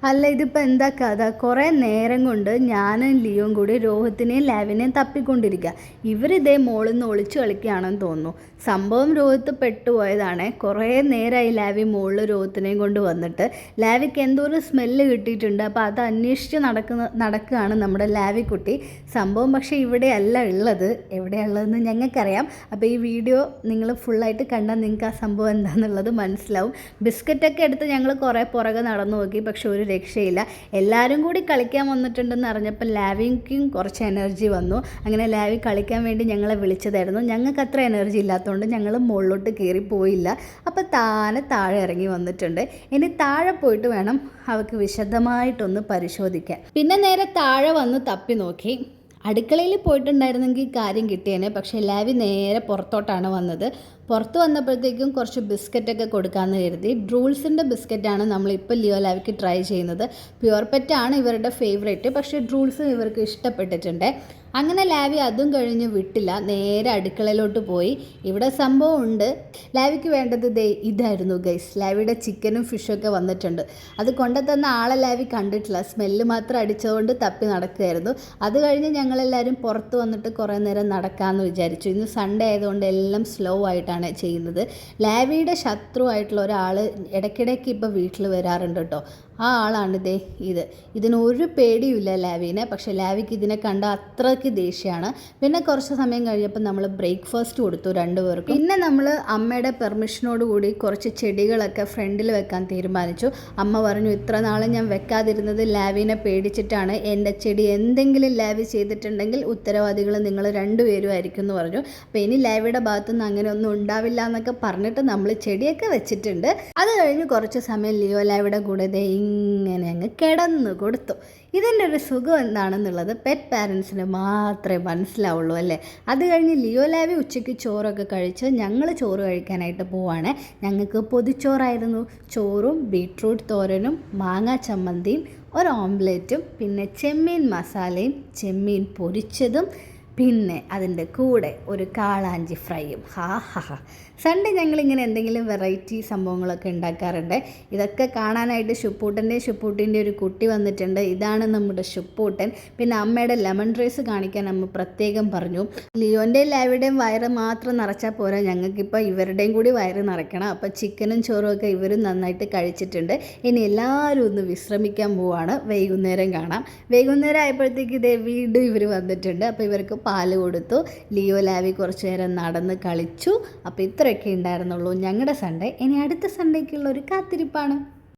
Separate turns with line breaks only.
അല്ല ഇതിപ്പോൾ എന്താ കഥ? കുറേ നേരം കൊണ്ട് ഞാനും ലിയോയും കൂടി രോഹിത്തിനെയും ലാവിനെയും തപ്പിക്കൊണ്ടിരിക്കുക. ഇവരിതേ മോളിൽ നിന്ന് ഒളിച്ചു കളിക്കുകയാണെന്ന് തോന്നുന്നു. സംഭവം രോഹിത്ത് പെട്ടുപോയതാണേ. കുറേ നേരമായി ലാവി മുകളിൽ രോഹിത്തിനെയും കൊണ്ട് വന്നിട്ട്. ലാവിക്ക് എന്തോ ഒരു സ്മെല്ല് കിട്ടിയിട്ടുണ്ട്. അപ്പോൾ അത് അന്വേഷിച്ച് നടക്കുകയാണ് നമ്മുടെ ലാവിക്കുട്ടി. സംഭവം പക്ഷേ ഇവിടെയല്ല ഉള്ളത്. എവിടെയുള്ളതെന്ന് ഞങ്ങൾക്കറിയാം. അപ്പോൾ ഈ വീഡിയോ നിങ്ങൾ ഫുള്ളായിട്ട് കണ്ടാൽ നിങ്ങൾക്ക് ആ സംഭവം എന്താണെന്നുള്ളത് മനസ്സിലാവും. ബിസ്ക്കറ്റൊക്കെ എടുത്ത് ഞങ്ങൾ കുറേ പുറകെ നടന്നു നോക്കി. പക്ഷെ ഒരു രക്ഷയില്ല. എല്ലാവരും കൂടി കളിക്കാൻ വന്നിട്ടുണ്ടെന്ന് അറിഞ്ഞപ്പോൾ ലാവിക്കും കുറച്ച് എനർജി വന്നു. അങ്ങനെ ലാവി കളിക്കാൻ വേണ്ടി ഞങ്ങളെ വിളിച്ചതായിരുന്നു. ഞങ്ങൾക്ക് അത്ര എനർജി ഇല്ലാത്തതുകൊണ്ട് ഞങ്ങൾ മുകളിലോട്ട് കയറി പോയില്ല. അപ്പോൾ താഴെ ഇറങ്ങി വന്നിട്ടുണ്ട്. ഇനി താഴെ പോയിട്ട് വേണം അവൾക്ക് വിശദമായിട്ടൊന്ന് പരിശോധിക്കാൻ. പിന്നെ നേരെ താഴെ വന്ന് തപ്പി നോക്കി. അടുക്കളയിൽ പോയിട്ടുണ്ടായിരുന്നെങ്കിൽ കാര്യം കിട്ടിയേനെ. പക്ഷേ ലാവി നേരെ പുറത്തോട്ടാണ് വന്നത്. പുറത്ത് വന്നപ്പോഴത്തേക്കും കുറച്ച് ബിസ്ക്കറ്റൊക്കെ കൊടുക്കാമെന്ന് കരുതി. ഡ്രൂൾസിൻ്റെ ബിസ്ക്കറ്റാണ് നമ്മളിപ്പോൾ ലിയോ ലാവിക്ക് ട്രൈ ചെയ്യുന്നത്. പ്യുവർ പെറ്റാണ് ഇവരുടെ ഫേവറേറ്റ്. പക്ഷേ ഡ്രൂൾസും ഇവർക്ക് ഇഷ്ടപ്പെട്ടിട്ടുണ്ട്. അങ്ങനെ ലാവി അതും കഴിഞ്ഞ് വിട്ടില്ല. നേരെ അടുക്കളയിലോട്ട് പോയി. ഇവിടെ സംഭവം ഉണ്ട്. ലാവിക്ക് വേണ്ടത് ഇതായിരുന്നു ഗൈസ്. ലാവിയുടെ ചിക്കനും ഫിഷൊക്കെ വന്നിട്ടുണ്ട്. അത് കൊണ്ടുതന്ന ആളെ ലാവി കണ്ടിട്ടില്ല. സ്മെല്ല് മാത്രം അടിച്ചതുകൊണ്ട് തപ്പി നടക്കുകയായിരുന്നു. അത് കഴിഞ്ഞ് ഞങ്ങളെല്ലാവരും പുറത്ത് വന്നിട്ട് കുറേ നേരം നടക്കാമെന്ന് വിചാരിച്ചു. ഇന്ന് സൺഡേ ആയതുകൊണ്ട് എല്ലാം സ്ലോ ആയിട്ടാണ് ചെയ്യുന്നത്. ലാവിയുടെ ശത്രുവായിട്ടുള്ള ഒരാൾ ഇടയ്ക്കിടയ്ക്ക് ഇപ്പോൾ വീട്ടിൽ വരാറുണ്ട് കേട്ടോ. ആ ആളാണ് ഇതിനൊരു പേടിയുമില്ല ലാവിനെ. പക്ഷേ ലാവിക്ക് ഇതിനെ കണ്ട അത്രയ്ക്ക് ദേഷ്യമാണ്. പിന്നെ കുറച്ച് സമയം കഴിഞ്ഞപ്പോൾ നമ്മൾ ബ്രേക്ക്ഫാസ്റ്റ് കൊടുത്തു രണ്ടുപേർക്കും. പിന്നെ നമ്മൾ അമ്മയുടെ പെർമിഷനോടുകൂടി കുറച്ച് ചെടികളൊക്കെ ഫ്രണ്ടിൽ വെക്കാൻ തീരുമാനിച്ചു. അമ്മ പറഞ്ഞു ഇത്ര നാളെ ഞാൻ വെക്കാതിരുന്നത് ലാവിനെ പേടിച്ചിട്ടാണ്. എൻ്റെ ചെടി എന്തെങ്കിലും ലാവി ചെയ്തിട്ടുണ്ടെങ്കിൽ ഉത്തരവാദികൾ നിങ്ങൾ രണ്ടുപേരും ആയിരിക്കും എന്ന് പറഞ്ഞു. അപ്പോൾ ഇനി ലാവിയുടെ ഭാഗത്തുനിന്ന് അങ്ങനെ ഒന്നും ഉണ്ടാവില്ല എന്നൊക്കെ പറഞ്ഞിട്ട് നമ്മൾ ചെടിയൊക്കെ വെച്ചിട്ടുണ്ട്. അത് കഴിഞ്ഞ് കുറച്ച് സമയം ലിയോ ലാവിയുടെ കൂടെ ഇങ്ങനെ അങ്ങ് കിടന്നു കൊടുത്തു. ഇതിൻ്റെ ഒരു സുഖം എന്താണെന്നുള്ളത് പെറ്റ് പാരൻസിന് മാത്രമേ മനസ്സിലാവുള്ളൂ അല്ലേ. അത് കഴിഞ്ഞ് ലിയോ ലാവി ഉച്ചയ്ക്ക് ചോറൊക്കെ കഴിച്ച് ഞങ്ങൾ ചോറ് കഴിക്കാനായിട്ട് പോവാണ്. ഞങ്ങൾക്ക് പൊതിച്ചോറായിരുന്നു. ചോറും ബീട്രൂട്ട് തോരനും മാങ്ങാ ചമ്മന്തിയും ഒരു ഓംലെറ്റും പിന്നെ ചെമ്മീൻ മസാലയും ചെമ്മീൻ പൊരിച്ചതും പിന്നെ അതിൻ്റെ കൂടെ ഒരു കാളാഞ്ചി ഫ്രൈയും. സൺഡേ ഞങ്ങളിങ്ങനെ എന്തെങ്കിലും വെറൈറ്റി സംഭവങ്ങളൊക്കെ ഉണ്ടാക്കാറുണ്ട്. ഇതൊക്കെ കാണാനായിട്ട് ഷുപ്പൂട്ടിൻ്റെ ഒരു കുട്ടി വന്നിട്ടുണ്ട്. ഇതാണ് നമ്മുടെ ഷുപ്പൂട്ടൻ. പിന്നെ അമ്മയുടെ ലെമൺ റൈസ് കാണിക്കാൻ അമ്മ പ്രത്യേകം പറഞ്ഞു. ലിയോൻ്റെയും ലാവിയുടെയും വയറ് മാത്രം നിറച്ചാൽ പോരാ, ഞങ്ങൾക്കിപ്പോൾ ഇവരുടെയും കൂടി വയറ് നിറയ്ക്കണം. അപ്പോൾ ചിക്കനും ചോറും ഒക്കെ ഇവരും നന്നായിട്ട് കഴിച്ചിട്ടുണ്ട്. ഇനി എല്ലാവരും ഒന്ന് വിശ്രമിക്കാൻ പോവാണ്. വൈകുന്നേരം കാണാം. വൈകുന്നേരം ആയപ്പോഴത്തേക്ക് വീണ്ടും ഇവർ വന്നിട്ടുണ്ട്. അപ്പോൾ ഇവർക്ക് പാല് കൊടുത്തു. ലിയോ ലാവി കുറച്ച് നേരം നടന്ന് കളിച്ചു. അപ്പോൾ ഇത്രയൊക്കെ ഉണ്ടായിരുന്നുള്ളൂ ഞങ്ങളുടെ സൺഡേ. ഇനി അടുത്ത സൺഡേക്കുള്ള ഒരു കാത്തിരിപ്പാണ്.